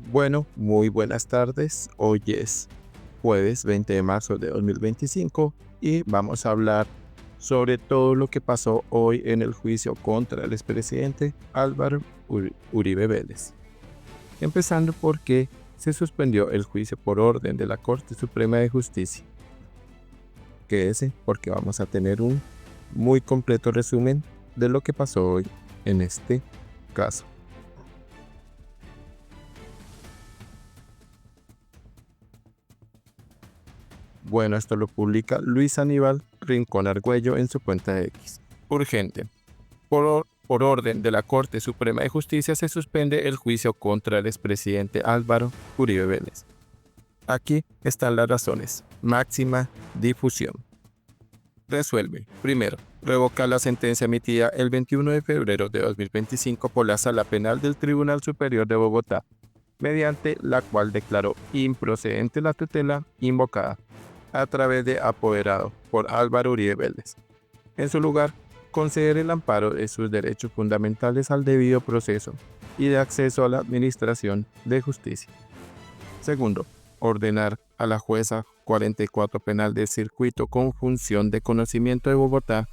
Bueno, muy buenas tardes. Hoy es jueves 20 de marzo de 2025 y vamos a hablar sobre todo lo que pasó hoy en el juicio contra el expresidente Álvaro Uribe Vélez. Empezando porque se suspendió el juicio por orden de la Corte Suprema de Justicia. Quédese porque vamos a tener un muy completo resumen de lo que pasó hoy en este caso. Bueno, esto lo publica Luis Aníbal Rincón Argüello en su cuenta de X. Urgente. Por orden de la Corte Suprema de Justicia se suspende el juicio contra el expresidente Álvaro Uribe Vélez. Aquí están las razones. Máxima difusión. Resuelve. Primero, revocar la sentencia emitida el 21 de febrero de 2025 por la Sala Penal del Tribunal Superior de Bogotá, mediante la cual declaró improcedente la tutela invocada a través de apoderado por Álvaro Uribe Vélez. En su lugar, conceder el amparo de sus derechos fundamentales al debido proceso y de acceso a la administración de justicia. Segundo, ordenar a la jueza 44 penal del circuito con función de conocimiento de Bogotá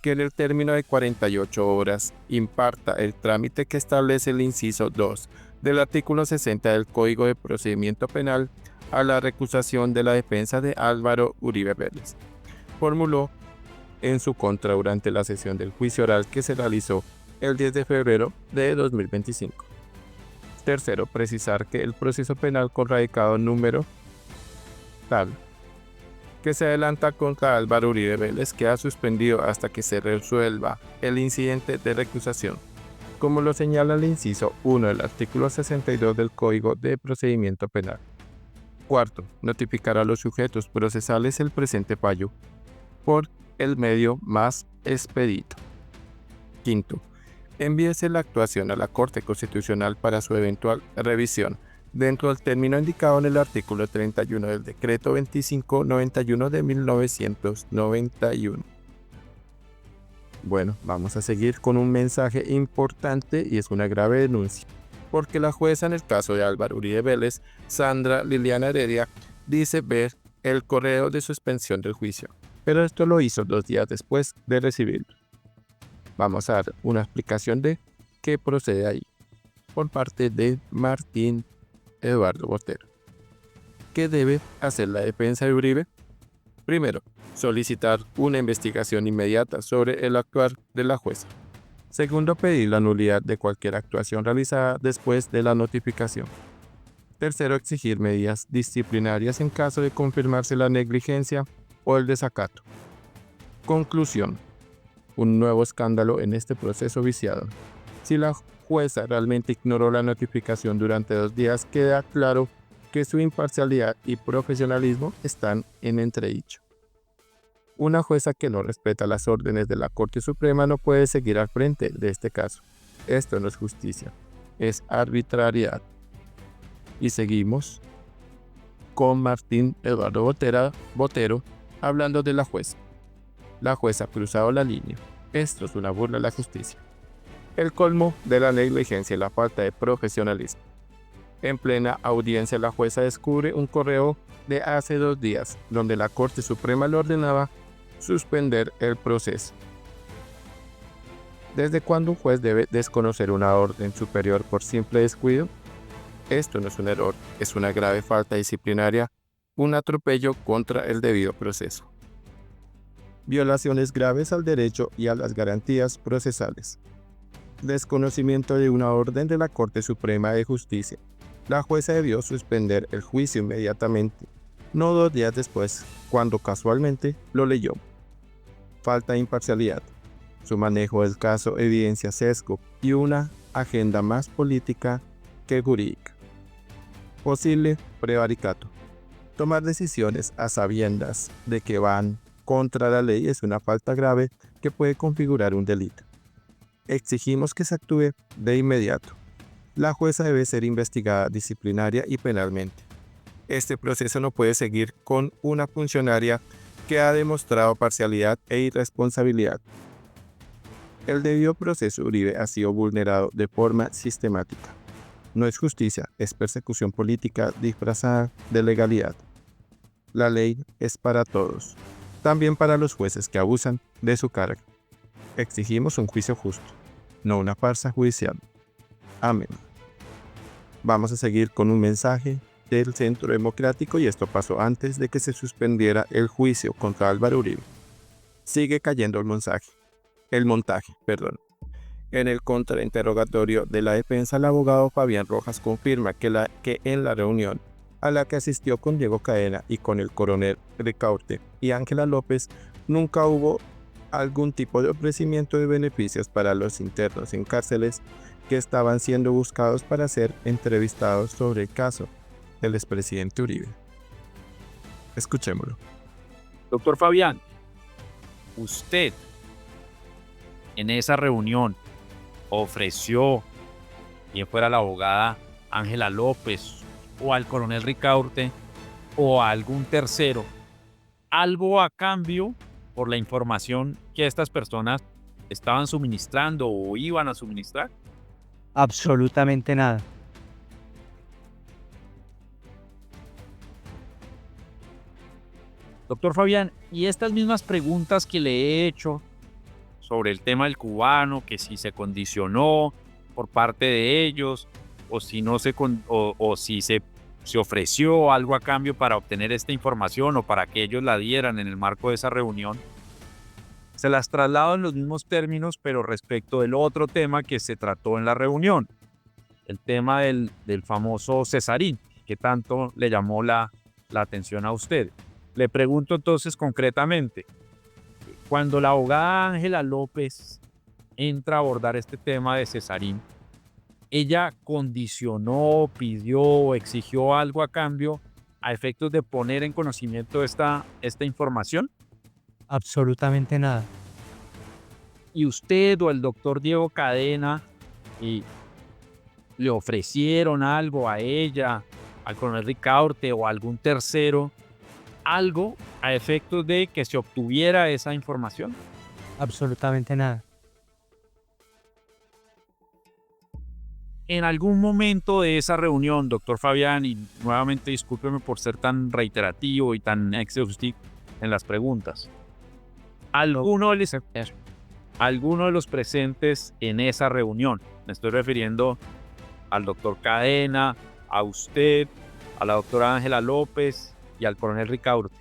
que en el término de 48 horas imparta el trámite que establece el inciso 2 del artículo 60 del Código de Procedimiento Penal a la recusación de la defensa de Álvaro Uribe Vélez. Formuló en su contra durante la sesión del juicio oral que se realizó el 10 de febrero de 2025. Tercero, precisar que el proceso penal con radicado número tal que se adelanta contra Álvaro Uribe Vélez queda suspendido hasta que se resuelva el incidente de recusación, como lo señala el inciso 1 del artículo 62 del Código de Procedimiento Penal. Cuarto, notificar a los sujetos procesales el presente fallo por el medio más expedito. Quinto, envíese la actuación a la Corte Constitucional para su eventual revisión dentro del término indicado en el artículo 31 del Decreto 2591 de 1991. Bueno, vamos a seguir con un mensaje importante y es una grave denuncia, porque la jueza en el caso de Álvaro Uribe Vélez, Sandra Liliana Heredia, dice ver el correo de suspensión del juicio, pero esto lo hizo 2 días después de recibirlo. Vamos a dar una explicación de qué procede ahí, por parte de Martín Eduardo Botero. ¿Qué debe hacer la defensa de Uribe? Primero, solicitar una investigación inmediata sobre el actuar de la jueza. Segundo, pedir la nulidad de cualquier actuación realizada después de la notificación. Tercero, exigir medidas disciplinarias en caso de confirmarse la negligencia o el desacato. Conclusión. Un nuevo escándalo en este proceso viciado. Si la jueza realmente ignoró la notificación durante 2 días, queda claro que su imparcialidad y profesionalismo están en entredicho. Una jueza que no respeta las órdenes de la Corte Suprema no puede seguir al frente de este caso. Esto no es justicia, es arbitrariedad. Y seguimos con Martín Eduardo Botero hablando de la jueza. La jueza ha cruzado la línea. Esto es una burla a la justicia. El colmo de la negligencia y la falta de profesionalismo. En plena audiencia, la jueza descubre un correo de hace 2 días, donde la Corte Suprema le ordenaba suspender el proceso. ¿Desde cuándo un juez debe desconocer una orden superior por simple descuido? Esto no es un error, es una grave falta disciplinaria, un atropello contra el debido proceso. Violaciones graves al derecho y a las garantías procesales. Desconocimiento de una orden de la Corte Suprema de Justicia. La jueza debió suspender el juicio inmediatamente, no 2 días después, cuando casualmente lo leyó. Falta de imparcialidad. Su manejo del caso evidencia sesgo y una agenda más política que jurídica. Posible prevaricato. Tomar decisiones a sabiendas de que van contra la ley es una falta grave que puede configurar un delito. Exigimos que se actúe de inmediato. La jueza debe ser investigada disciplinaria y penalmente. Este proceso no puede seguir con una funcionaria que ha demostrado parcialidad e irresponsabilidad. El debido proceso Uribe ha sido vulnerado de forma sistemática. No es justicia, es persecución política disfrazada de legalidad. La ley es para todos, también para los jueces que abusan de su cargo. Exigimos un juicio justo, no una farsa judicial. Amén. Vamos a seguir con un mensaje del Centro Democrático y esto pasó antes de que se suspendiera el juicio contra Álvaro Uribe. Sigue cayendo el montaje. En el contrainterrogatorio de la defensa, el abogado Fabián Rojas confirma que en la reunión a la que asistió con Diego Cadena y con el coronel Ricaurte y Ángela López, nunca hubo algún tipo de ofrecimiento de beneficios para los internos en cárceles que estaban siendo buscados para ser entrevistados sobre el caso del expresidente Uribe. Escuchémoslo. Doctor Fabián, usted en esa reunión ofreció, bien fuera la abogada Ángela López o al coronel Ricaurte o a algún tercero, algo a cambio por la información que estas personas estaban suministrando o iban a suministrar? Absolutamente nada. Doctor Fabián, y estas mismas preguntas que le he hecho sobre el tema del cubano, que si se condicionó por parte de ellos, o si no se ofreció algo a cambio para obtener esta información o para que ellos la dieran en el marco de esa reunión, se las traslado en los mismos términos, pero respecto del otro tema que se trató en la reunión, el tema del famoso Cesarín, que tanto le llamó la atención a usted. Le pregunto entonces concretamente, cuando la abogada Ángela López entra a abordar este tema de Cesarín, ¿ella condicionó, pidió, exigió algo a cambio a efectos de poner en conocimiento esta información? Absolutamente nada. ¿Y usted o el doctor Diego Cadena le ofrecieron algo a ella, al coronel Ricaurte o a algún tercero, algo a efectos de que se obtuviera esa información? Absolutamente nada. En algún momento de esa reunión, doctor Fabián, y nuevamente discúlpeme por ser tan reiterativo y tan exhaustivo en las preguntas, ¿alguno de los presentes en esa reunión, me estoy refiriendo al doctor Cadena, a usted, a la doctora Ángela López y al coronel Ricaurte,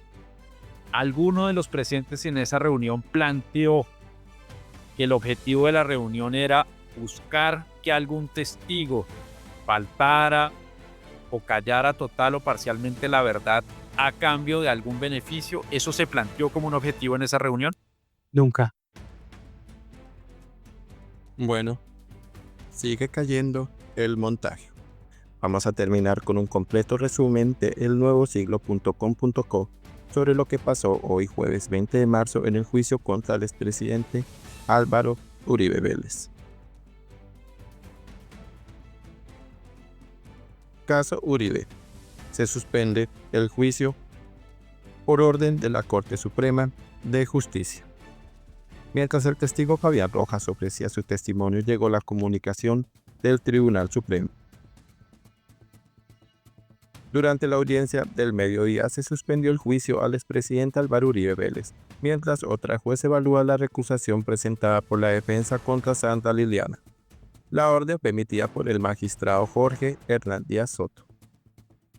alguno de los presentes en esa reunión planteó que el objetivo de la reunión era buscar que algún testigo faltara o callara total o parcialmente la verdad a cambio de algún beneficio? ¿Eso se planteó como un objetivo en esa reunión? Nunca. Bueno, sigue cayendo el montaje. Vamos a terminar con un completo resumen de elnuevosiglo.com.co sobre lo que pasó hoy jueves 20 de marzo en el juicio contra el expresidente Álvaro Uribe Vélez. Caso Uribe. Se suspende el juicio por orden de la Corte Suprema de Justicia. Mientras el testigo Fabián Rojas ofrecía su testimonio, llegó la comunicación del Tribunal Supremo. Durante la audiencia del mediodía se suspendió el juicio al expresidente Álvaro Uribe Vélez, mientras otra juez evalúa la recusación presentada por la defensa contra Sandra Liliana. La orden fue emitida por el magistrado Jorge Hernán Díaz Soto.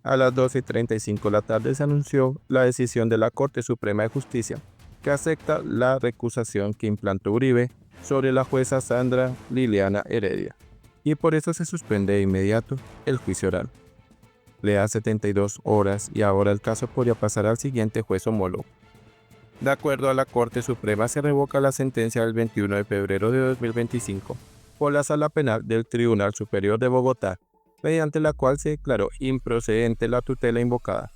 A las 12:35 de la tarde se anunció la decisión de la Corte Suprema de Justicia, que acepta la recusación que implantó Uribe sobre la jueza Sandra Liliana Heredia, y por eso se suspende de inmediato el juicio oral. Le da 72 horas y ahora el caso podría pasar al siguiente juez homólogo. De acuerdo a la Corte Suprema, se revoca la sentencia del 21 de febrero de 2025 por la Sala Penal del Tribunal Superior de Bogotá, mediante la cual se declaró improcedente la tutela invocada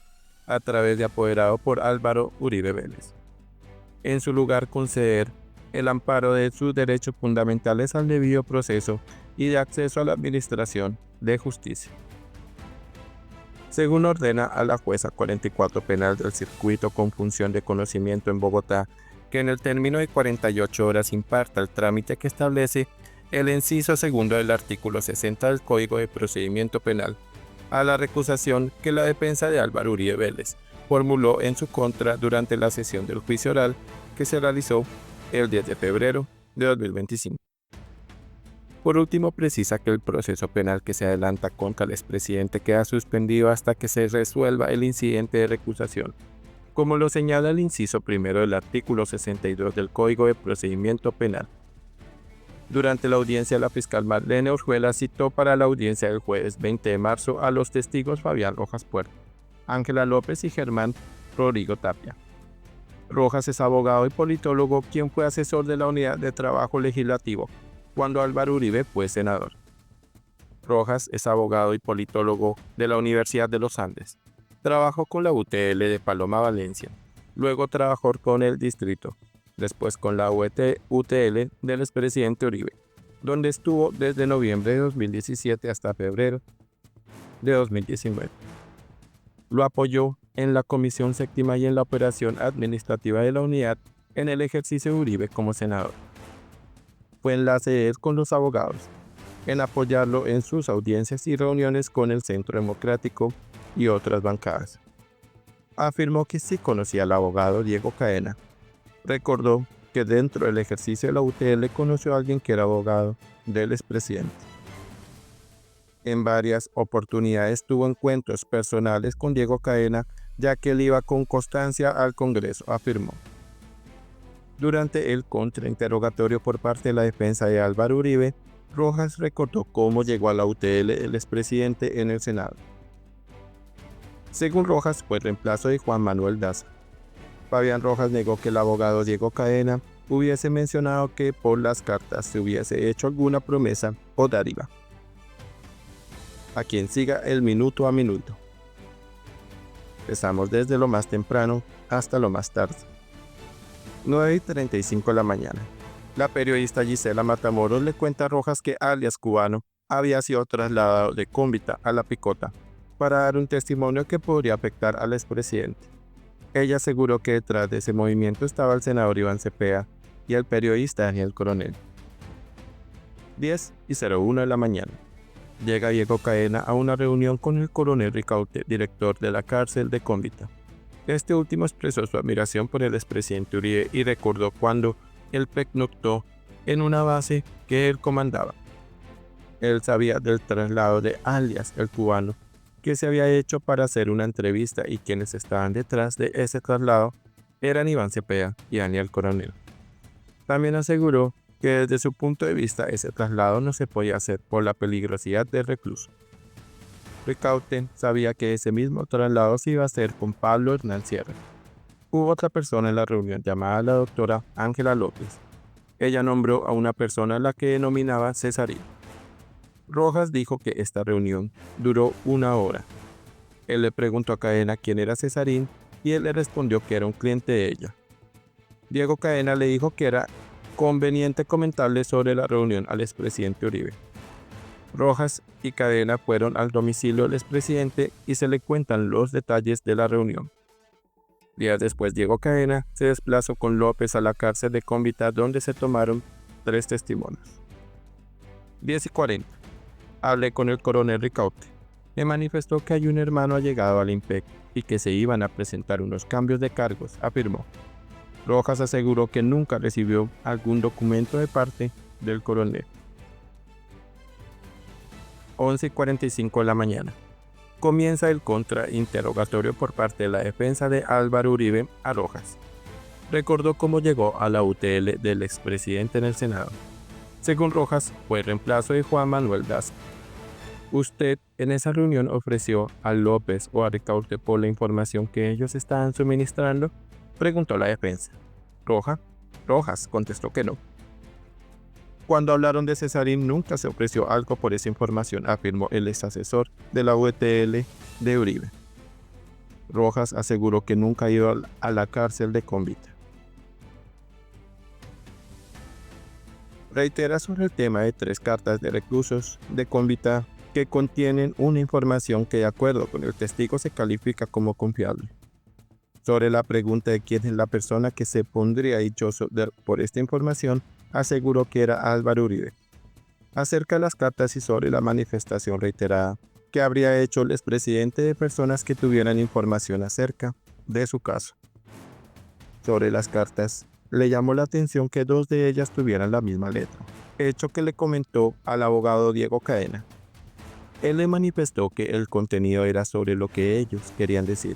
a través de apoderado por Álvaro Uribe Vélez. En su lugar, conceder el amparo de sus derechos fundamentales al debido proceso y de acceso a la administración de justicia. Según ordena a la jueza 44 penal del circuito con función de conocimiento en Bogotá, que en el término de 48 horas imparta el trámite que establece el inciso segundo del artículo 60 del Código de Procedimiento Penal a la recusación que la defensa de Álvaro Uribe Vélez formuló en su contra durante la sesión del juicio oral que se realizó el 10 de febrero de 2025. Por último, precisa que el proceso penal que se adelanta contra el expresidente queda suspendido hasta que se resuelva el incidente de recusación, como lo señala el inciso primero del artículo 62 del Código de Procedimiento Penal. Durante la audiencia, la fiscal Marlene Orjuela citó para la audiencia del jueves 20 de marzo a los testigos Fabián Rojas Puerto, Ángela López y Germán Rodrigo Tapia. Rojas es abogado y politólogo quien fue asesor de la Unidad de Trabajo Legislativo cuando Álvaro Uribe fue senador. Rojas es abogado y politólogo de la Universidad de los Andes. Trabajó con la UTL de Paloma, Valencia. Luego trabajó con el distrito. Después con la UTL del expresidente Uribe, donde estuvo desde noviembre de 2017 hasta febrero de 2019. Lo apoyó en la Comisión Séptima y en la operación administrativa de la unidad en el ejercicio de Uribe como senador. Fue enlace de él con los abogados, en apoyarlo en sus audiencias y reuniones con el Centro Democrático y otras bancadas. Afirmó que sí conocía al abogado Diego Caena. Recordó que dentro del ejercicio de la UTL conoció a alguien que era abogado del expresidente. En varias oportunidades tuvo encuentros personales con Diego Caena, ya que él iba con constancia al Congreso, afirmó. Durante el contrainterrogatorio por parte de la defensa de Álvaro Uribe, Rojas recordó cómo llegó a la UTL el expresidente en el Senado. Según Rojas, fue reemplazo de Juan Manuel Daza. Fabián Rojas negó que el abogado Diego Caena hubiese mencionado que por las cartas se hubiese hecho alguna promesa o dádiva. A quien siga el minuto a minuto. Empezamos desde lo más temprano hasta lo más tarde. 9:35 de la mañana. La periodista Gisela Matamoros le cuenta a Rojas que alias Cubano había sido trasladado de Cómbita a La Picota para dar un testimonio que podría afectar al expresidente. Ella aseguró que detrás de ese movimiento estaba el senador Iván Cepeda y el periodista Daniel Coronel. 10:01 de la mañana. Llega Diego Caena a una reunión con el coronel Ricaurte, director de la cárcel de Cómbita. Este último expresó su admiración por el expresidente Uribe y recordó cuando él pernoctó en una base que él comandaba. Él sabía del traslado de alias el Cubano, que se había hecho para hacer una entrevista, y quienes estaban detrás de ese traslado eran Iván Cepeda y Daniel Coronel. También aseguró que desde su punto de vista ese traslado no se podía hacer por la peligrosidad del recluso. Ricaurte sabía que ese mismo traslado se iba a hacer con Pablo Hernán Sierra. Hubo otra persona en la reunión llamada la doctora Ángela López. Ella nombró a una persona a la que denominaba Cesarín. Rojas dijo que esta reunión duró 1 hora. Él le preguntó a Caena quién era Cesarín y él le respondió que era un cliente de ella. Diego Caena le dijo que era conveniente comentarle sobre la reunión al expresidente Uribe. Rojas y Caena fueron al domicilio del expresidente y se le cuentan los detalles de la reunión. Días después, Diego Caena se desplazó con López a la cárcel de Cómbita, donde se tomaron 3 testimonios. 10:40. Hablé con el coronel Ricaurte. Me manifestó que hay un hermano allegado al IMPEC y que se iban a presentar unos cambios de cargos, afirmó. Rojas aseguró que nunca recibió algún documento de parte del coronel. 11:45 de la mañana. Comienza el contrainterrogatorio por parte de la defensa de Álvaro Uribe a Rojas. Recordó cómo llegó a la UTL del expresidente en el Senado. Según Rojas, fue reemplazo de Juan Manuel Daza. ¿Usted en esa reunión ofreció a López o a Ricaurte por la información que ellos estaban suministrando?, preguntó la defensa. Rojas contestó que no. Cuando hablaron de Cesarín, nunca se ofreció algo por esa información, afirmó el ex asesor de la UTL de Uribe. Rojas aseguró que nunca ha ido a la cárcel de Cómbita. Reitera sobre el tema de 3 cartas de reclusos de Cómbita que contienen una información que, de acuerdo con el testigo, se califica como confiable. Sobre la pregunta de quién es la persona que se pondría dichoso por esta información, aseguró que era Álvaro Uribe. acerca de las cartas y sobre la manifestación reiterada que habría hecho el expresidente de personas que tuvieran información acerca de su caso. Sobre las cartas, le llamó la atención que 2 de ellas tuvieran la misma letra, hecho que le comentó al abogado Diego Cadena. Él le manifestó que el contenido era sobre lo que ellos querían decir.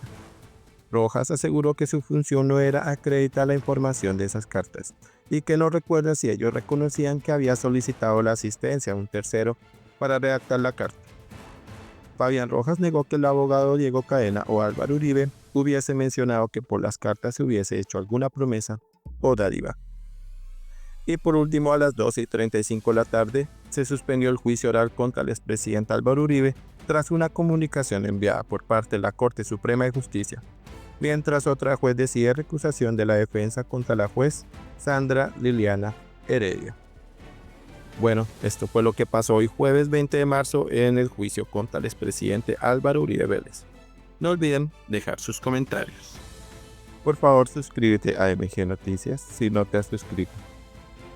Rojas aseguró que su función no era acreditar la información de esas cartas y que no recuerda si ellos reconocían que había solicitado la asistencia a un tercero para redactar la carta. Fabián Rojas negó que el abogado Diego Cadena o Álvaro Uribe hubiese mencionado que por las cartas se hubiese hecho alguna promesa o dádiva. Y por último, a las 12:35 de la tarde, se suspendió el juicio oral contra el expresidente Álvaro Uribe tras una comunicación enviada por parte de la Corte Suprema de Justicia, mientras otra juez decide recusación de la defensa contra la juez Sandra Liliana Heredia. Bueno, esto fue lo que pasó hoy jueves 20 de marzo en el juicio contra el expresidente Álvaro Uribe Vélez. No olviden dejar sus comentarios. Por favor, suscríbete a MG Noticias si no te has suscrito.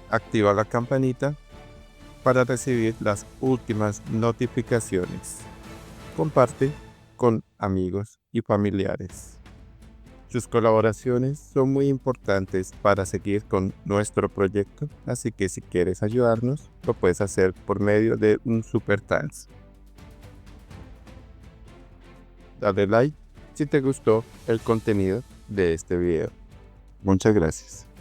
Activa la campanita para recibir las últimas notificaciones. Comparte con amigos y familiares. Sus colaboraciones son muy importantes para seguir con nuestro proyecto, así que si quieres ayudarnos, lo puedes hacer por medio de un Super Thanks. Dale like si te gustó el contenido de este video. Muchas gracias.